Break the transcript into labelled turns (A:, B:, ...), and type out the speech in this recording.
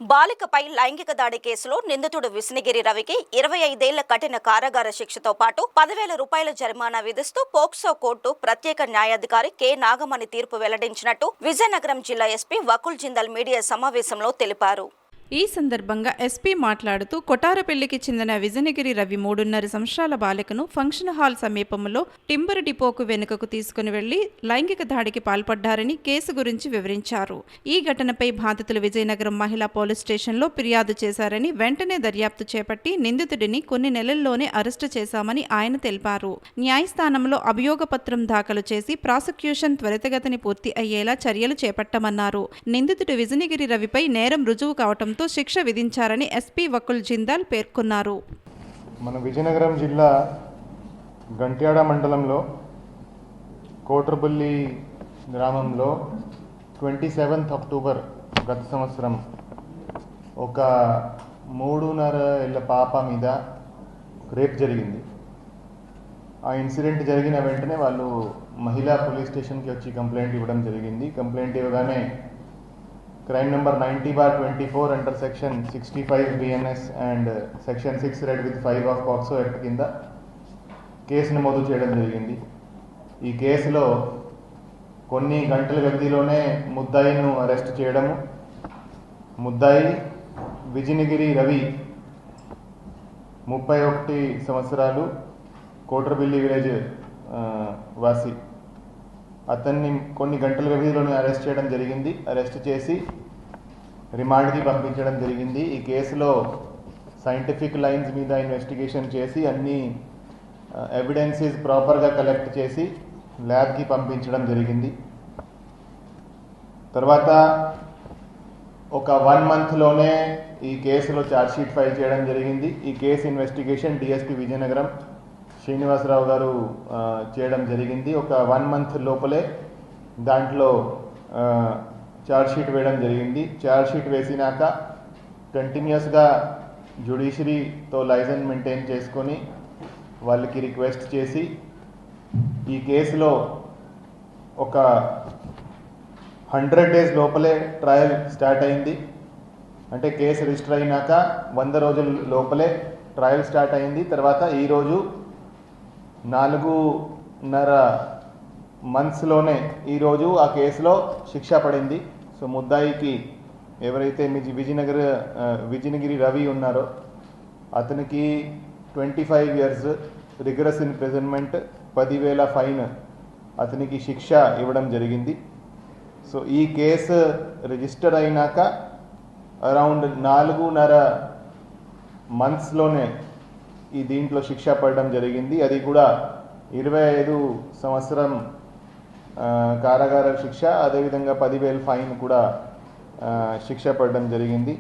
A: బాలికపై లైంగిక దాడి కేసులో నిందితుడు విష్ణుగిరి రవికి 25 ఏళ్ల కఠిన కారాగార శిక్షతో పాటు 10,000 రూపాయల జరిమానా విధిస్తూ పోక్సో కోర్టు ప్రత్యేక న్యాయాధికారి కె నాగమణి తీర్పు వెల్లడించినట్టు విజయనగరం జిల్లా ఎస్పీ వకుల్ జిందాల్ మీడియా సమావేశంలో తెలిపారు.
B: ఈ సందర్భంగా ఎస్పీ మాట్లాడుతూ కొటారపల్లికి చెందిన విజయనగిరి రవి 3.5 సంవత్సరాల బాలికను ఫంక్షన్ హాల్ సమీపంలో టింబర్ డిపోకు వెనుకకు తీసుకుని వెళ్లి లైంగిక దాడికి పాల్పడ్డారని కేసు గురించి వివరించారు. ఈ ఘటనపై బాధితులు విజయనగరం మహిళా పోలీస్ స్టేషన్లో ఫిర్యాదు చేశారని, వెంటనే దర్యాప్తు చేపట్టి నిందితుడిని కొన్ని నెలల్లోనే అరెస్టు చేశామని ఆయన తెలిపారు. న్యాయస్థానంలో అభియోగ పత్రం దాఖలు చేసి ప్రాసిక్యూషన్ త్వరితగతిని పూర్తి అయ్యేలా చర్యలు చేపట్టమన్నారు. నిందితుడు విజయనగిరి రవిపై నేరం రుజువు కావటంతో శిక్ష విధించారని ఎస్పీ వకుల్ జిందాల్ పేర్కొన్నారు.
C: మన విజయనగరం జిల్లా గంట్యాడ మండలంలో కోట్రపల్లి గ్రామంలో 27 అక్టోబర్ గత సంవత్సరం ఒక 3.5 ఏళ్ల పాప మీద రేప్ జరిగింది. ఆ ఇన్సిడెంట్ జరిగిన వెంటనే వాళ్ళు మహిళా పోలీస్ స్టేషన్కి వచ్చి కంప్లైంట్ ఇవ్వడం జరిగింది. కంప్లైంట్ ఇవ్వగానే crime number 90/24 under section 65 BNS and section 6 red with 5 of POCSO act కింద కేసు నమోదు చేయడం జరిగింది. ఈ కేసులో కొన్ని గంటల వ్యవధిలోనే ముద్దాయిను అరెస్ట్ చేయడము, ముద్దాయి విజయనగిరి రవి 31 సంవత్సరాలు కోట్రపల్లి విలేజ్ వాసి, అతన్ని కొన్ని గంటల వ్యవధిలోనే అరెస్ట్ చేయడం జరిగింది. అరెస్ట్ చేసి రిమాండ్కి పంపించడం జరిగింది. ఈ కేసులో సైంటిఫిక్ లైన్స్ మీద ఇన్వెస్టిగేషన్ చేసి అన్ని ఎవిడెన్సెస్ ప్రాపర్గా కలెక్ట్ చేసి ల్యాబ్కి పంపించడం జరిగింది. తర్వాత ఒక 1 మంత్లోనే ఈ కేసులో ఛార్జ్షీట్ ఫైల్ చేయడం జరిగింది. ఈ case investigation DSP Vizianagaram Srinivasarao గారు చేయడం జరిగింది. ఒక 1 మంత్ లోపలే దాంట్లో ఛార్జ్షీట్ వేయడం జరిగింది. ఛార్జ్షీట్ వేసినాక కంటిన్యూస్గా జ్యుడిషియరీతో లైసెన్స్ మెయింటైన్ చేసుకొని వాళ్ళకి రిక్వెస్ట్ చేసి ఈ కేసులో ఒక 100 డేస్ లోపలే ట్రయల్ స్టార్ట్ అయింది. అంటే కేసు రిజిస్టర్ అయినాక 100 రోజుల లోపలే ట్రయల్ స్టార్ట్ అయింది. తర్వాత ఈరోజు 4.5 మంత్స్లోనే ఈరోజు ఆ కేసులో శిక్ష పడింది. సో ముద్దాయికి ఎవరైతే విజయనగిరి రవి ఉన్నారో అతనికి 25 years రిగరస్ ఇంప్రిజన్మెంట్, 10,000 ఫైన్ అతనికి శిక్ష ఇవ్వడం జరిగింది. సో ఈ కేసు రిజిస్టర్ అయినాక అరౌండ్ 4.5 మంత్స్లోనే ఈ దీంట్లో శిక్ష పడడం జరిగింది. అది కూడా 25 సంవత్సరం కారాగార శిక్ష, అదేవిధంగా 10,000 ఫైన్ కూడా శిక్ష పడడం జరిగింది.